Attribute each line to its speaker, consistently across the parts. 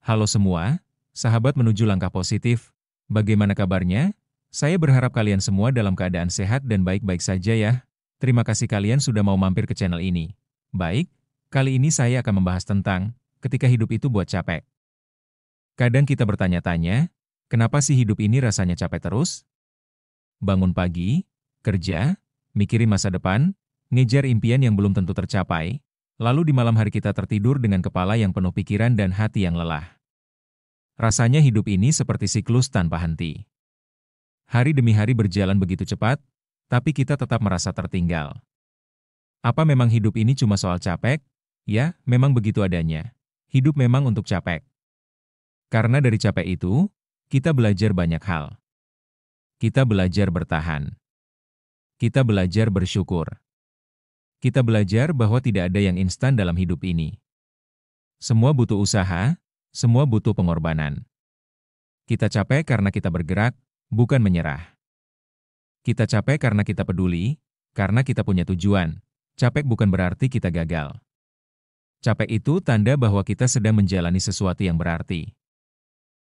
Speaker 1: Halo semua, sahabat menuju langkah positif. Bagaimana kabarnya? Saya berharap kalian semua dalam keadaan sehat dan baik-baik saja ya. Terima kasih kalian sudah mau mampir ke channel ini. Baik, kali ini saya akan membahas tentang ketika hidup itu buat capek. Kadang kita bertanya-tanya, kenapa sih hidup ini rasanya capek terus? Bangun pagi, kerja, mikirin masa depan, ngejar impian yang belum tentu tercapai, lalu di malam hari kita tertidur dengan kepala yang penuh pikiran dan hati yang lelah. Rasanya hidup ini seperti siklus tanpa henti. Hari demi hari berjalan begitu cepat, tapi kita tetap merasa tertinggal. Apa memang hidup ini cuma soal capek? Ya, memang begitu adanya. Hidup memang untuk capek. Karena dari capek itu, kita belajar banyak hal. Kita belajar bertahan. Kita belajar bersyukur. Kita belajar bahwa tidak ada yang instan dalam hidup ini. Semua butuh usaha, semua butuh pengorbanan. Kita capek karena kita bergerak, bukan menyerah. Kita capek karena kita peduli, karena kita punya tujuan. Capek bukan berarti kita gagal. Capek itu tanda bahwa kita sedang menjalani sesuatu yang berarti.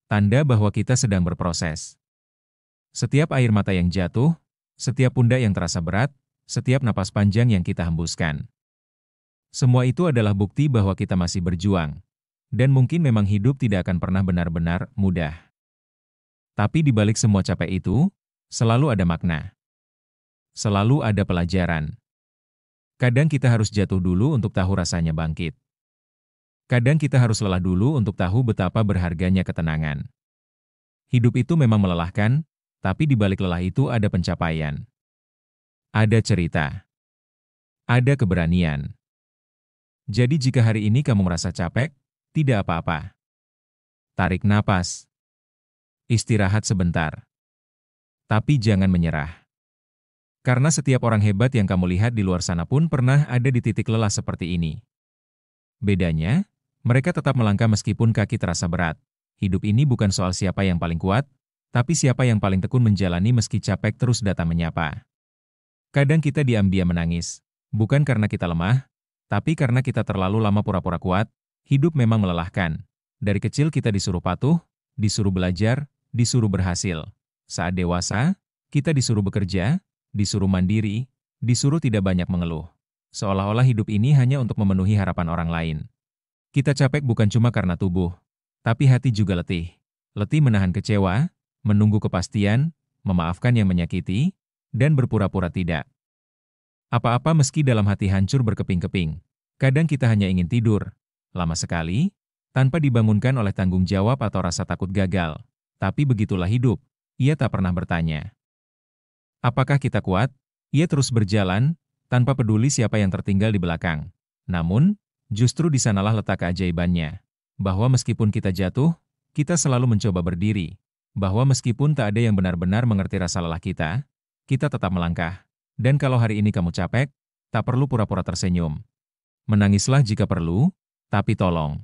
Speaker 1: Tanda bahwa kita sedang berproses. Setiap air mata yang jatuh, setiap pundak yang terasa berat, setiap napas panjang yang kita hembuskan. Semua itu adalah bukti bahwa kita masih berjuang. Dan mungkin memang hidup tidak akan pernah benar-benar mudah. Tapi di balik semua capek itu, selalu ada makna. Selalu ada pelajaran. Kadang kita harus jatuh dulu untuk tahu rasanya bangkit. Kadang kita harus lelah dulu untuk tahu betapa berharganya ketenangan. Hidup itu memang melelahkan, tapi di balik lelah itu ada pencapaian. Ada cerita. Ada keberanian. Jadi jika hari ini kamu merasa capek, tidak apa-apa. Tarik napas. Istirahat sebentar. Tapi jangan menyerah. Karena setiap orang hebat yang kamu lihat di luar sana pun pernah ada di titik lelah seperti ini. Bedanya, mereka tetap melangkah meskipun kaki terasa berat. Hidup ini bukan soal siapa yang paling kuat, tapi siapa yang paling tekun menjalani meski capek terus datang menyapa. Kadang kita diam-diam menangis, bukan karena kita lemah, tapi karena kita terlalu lama pura-pura kuat. Hidup memang melelahkan. Dari kecil kita disuruh patuh, disuruh belajar, disuruh berhasil. Saat dewasa, kita disuruh bekerja, disuruh mandiri, disuruh tidak banyak mengeluh. Seolah-olah hidup ini hanya untuk memenuhi harapan orang lain. Kita capek bukan cuma karena tubuh, tapi hati juga letih. Letih menahan kecewa, menunggu kepastian, memaafkan yang menyakiti, dan berpura-pura tidak. Apa-apa meski dalam hati hancur berkeping-keping. Kadang kita hanya ingin tidur, lama sekali, tanpa dibangunkan oleh tanggung jawab atau rasa takut gagal. Tapi begitulah hidup, ia tak pernah bertanya. Apakah kita kuat? Ia terus berjalan, tanpa peduli siapa yang tertinggal di belakang. Namun, justru di sanalah letak keajaibannya. Bahwa meskipun kita jatuh, kita selalu mencoba berdiri. Bahwa meskipun tak ada yang benar-benar mengerti rasa lelah kita tetap melangkah. Dan kalau hari ini kamu capek, tak perlu pura-pura tersenyum. Menangislah jika perlu, tapi tolong.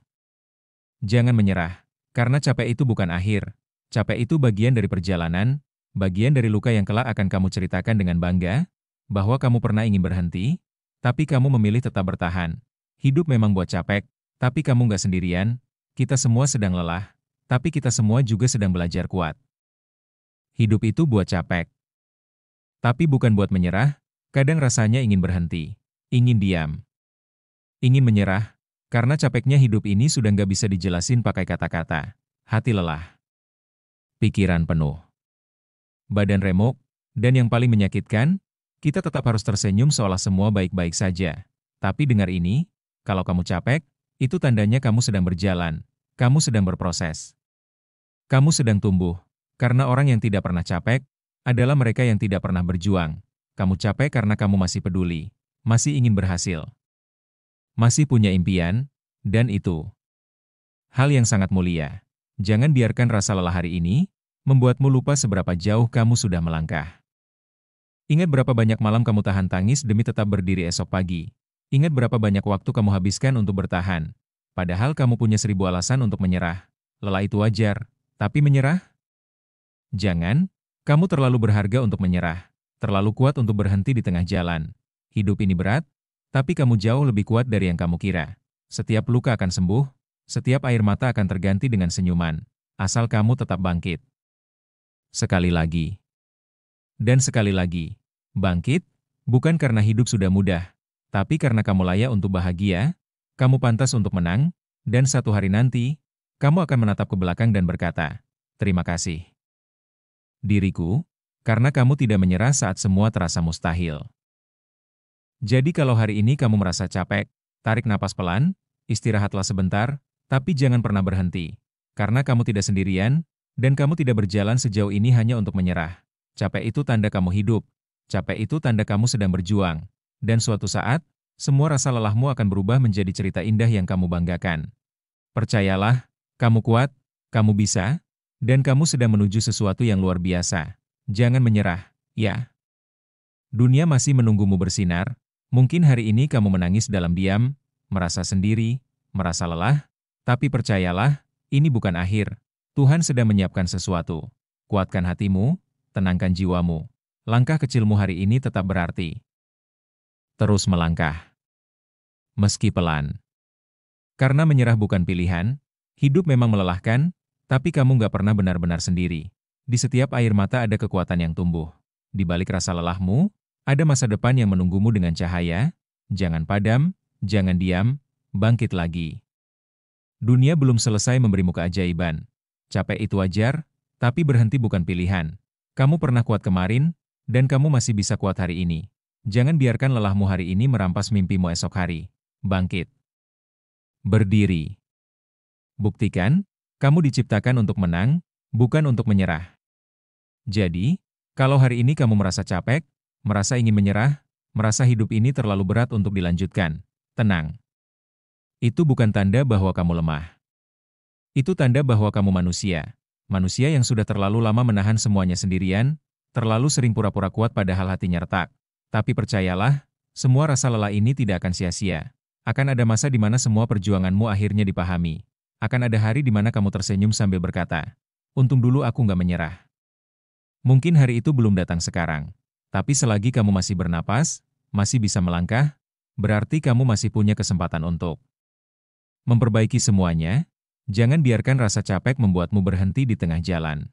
Speaker 1: Jangan menyerah, karena capek itu bukan akhir. Capek itu bagian dari perjalanan, bagian dari luka yang kelak akan kamu ceritakan dengan bangga, bahwa kamu pernah ingin berhenti, tapi kamu memilih tetap bertahan. Hidup memang buat capek, tapi kamu nggak sendirian, kita semua sedang lelah, tapi kita semua juga sedang belajar kuat. Hidup itu buat capek. Tapi bukan buat menyerah, kadang rasanya ingin berhenti, ingin diam. Ingin menyerah, karena capeknya hidup ini sudah nggak bisa dijelasin pakai kata-kata. Hati lelah. Pikiran penuh. Badan remuk, dan yang paling menyakitkan, kita tetap harus tersenyum seolah semua baik-baik saja. Tapi dengar ini, kalau kamu capek, itu tandanya kamu sedang berjalan, kamu sedang berproses. Kamu sedang tumbuh, karena orang yang tidak pernah capek, adalah mereka yang tidak pernah berjuang. Kamu capek karena kamu masih peduli, masih ingin berhasil. Masih punya impian, dan itu hal yang sangat mulia. Jangan biarkan rasa lelah hari ini membuatmu lupa seberapa jauh kamu sudah melangkah. Ingat berapa banyak malam kamu tahan tangis demi tetap berdiri esok pagi. Ingat berapa banyak waktu kamu habiskan untuk bertahan. Padahal kamu punya 1000 alasan untuk menyerah. Lelah itu wajar, tapi menyerah? Jangan, kamu terlalu berharga untuk menyerah. Terlalu kuat untuk berhenti di tengah jalan. Hidup ini berat, tapi kamu jauh lebih kuat dari yang kamu kira. Setiap luka akan sembuh, Setiap air mata akan terganti dengan senyuman, asal kamu tetap bangkit. Sekali lagi. Dan sekali lagi. Bangkit, bukan karena hidup sudah mudah, tapi karena kamu layak untuk bahagia, kamu pantas untuk menang, dan satu hari nanti, kamu akan menatap ke belakang dan berkata, "Terima kasih, diriku, karena kamu tidak menyerah saat semua terasa mustahil." Jadi kalau hari ini kamu merasa capek, tarik napas pelan, istirahatlah sebentar, tapi jangan pernah berhenti. Karena kamu tidak sendirian, dan kamu tidak berjalan sejauh ini hanya untuk menyerah. Capek itu tanda kamu hidup, capek itu tanda kamu sedang berjuang. Dan suatu saat, semua rasa lelahmu akan berubah menjadi cerita indah yang kamu banggakan. Percayalah, kamu kuat, kamu bisa, dan kamu sedang menuju sesuatu yang luar biasa. Jangan menyerah, ya. Dunia masih menunggumu bersinar. Mungkin hari ini kamu menangis dalam diam, merasa sendiri, merasa lelah, tapi percayalah, ini bukan akhir. Tuhan sedang menyiapkan sesuatu. Kuatkan hatimu, tenangkan jiwamu. Langkah kecilmu hari ini tetap berarti. Terus melangkah. Meski pelan. Karena menyerah bukan pilihan, hidup memang melelahkan, tapi kamu nggak pernah benar-benar sendiri. Di setiap air mata ada kekuatan yang tumbuh. Di balik rasa lelahmu, ada masa depan yang menunggumu dengan cahaya. Jangan padam, jangan diam, bangkit lagi. Dunia belum selesai memberimu keajaiban. Capek itu wajar, tapi berhenti bukan pilihan. Kamu pernah kuat kemarin, dan kamu masih bisa kuat hari ini. Jangan biarkan lelahmu hari ini merampas mimpimu esok hari. Bangkit. Berdiri. Buktikan, kamu diciptakan untuk menang, bukan untuk menyerah. Jadi, kalau hari ini kamu merasa capek, merasa ingin menyerah, merasa hidup ini terlalu berat untuk dilanjutkan, tenang. Itu bukan tanda bahwa kamu lemah. Itu tanda bahwa kamu manusia. Manusia yang sudah terlalu lama menahan semuanya sendirian, terlalu sering pura-pura kuat padahal hatinya retak. Tapi percayalah, semua rasa lelah ini tidak akan sia-sia. Akan ada masa di mana semua perjuanganmu akhirnya dipahami. Akan ada hari di mana kamu tersenyum sambil berkata, "Untung dulu aku nggak menyerah." Mungkin hari itu belum datang sekarang. Tapi selagi kamu masih bernapas, masih bisa melangkah, berarti kamu masih punya kesempatan untuk memperbaiki semuanya. Jangan biarkan rasa capek membuatmu berhenti di tengah jalan.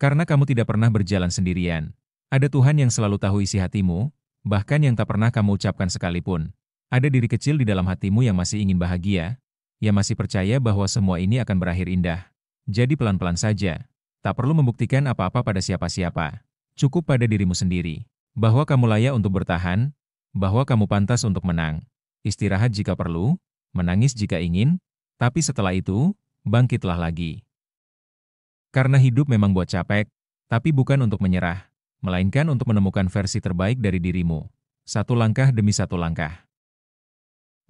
Speaker 1: Karena kamu tidak pernah berjalan sendirian. Ada Tuhan yang selalu tahu isi hatimu, bahkan yang tak pernah kamu ucapkan sekalipun. Ada diri kecil di dalam hatimu yang masih ingin bahagia, yang masih percaya bahwa semua ini akan berakhir indah. Jadi pelan-pelan saja. Tak perlu membuktikan apa-apa pada siapa-siapa. Cukup pada dirimu sendiri, bahwa kamu layak untuk bertahan, bahwa kamu pantas untuk menang. Istirahat jika perlu, menangis jika ingin, tapi setelah itu, bangkitlah lagi. Karena hidup memang buat capek, tapi bukan untuk menyerah, melainkan untuk menemukan versi terbaik dari dirimu. Satu langkah demi satu langkah.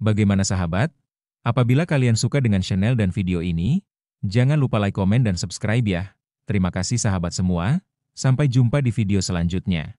Speaker 1: Bagaimana sahabat? Apabila kalian suka dengan channel dan video ini, jangan lupa like, komen, dan subscribe ya. Terima kasih sahabat semua. Sampai jumpa di video selanjutnya.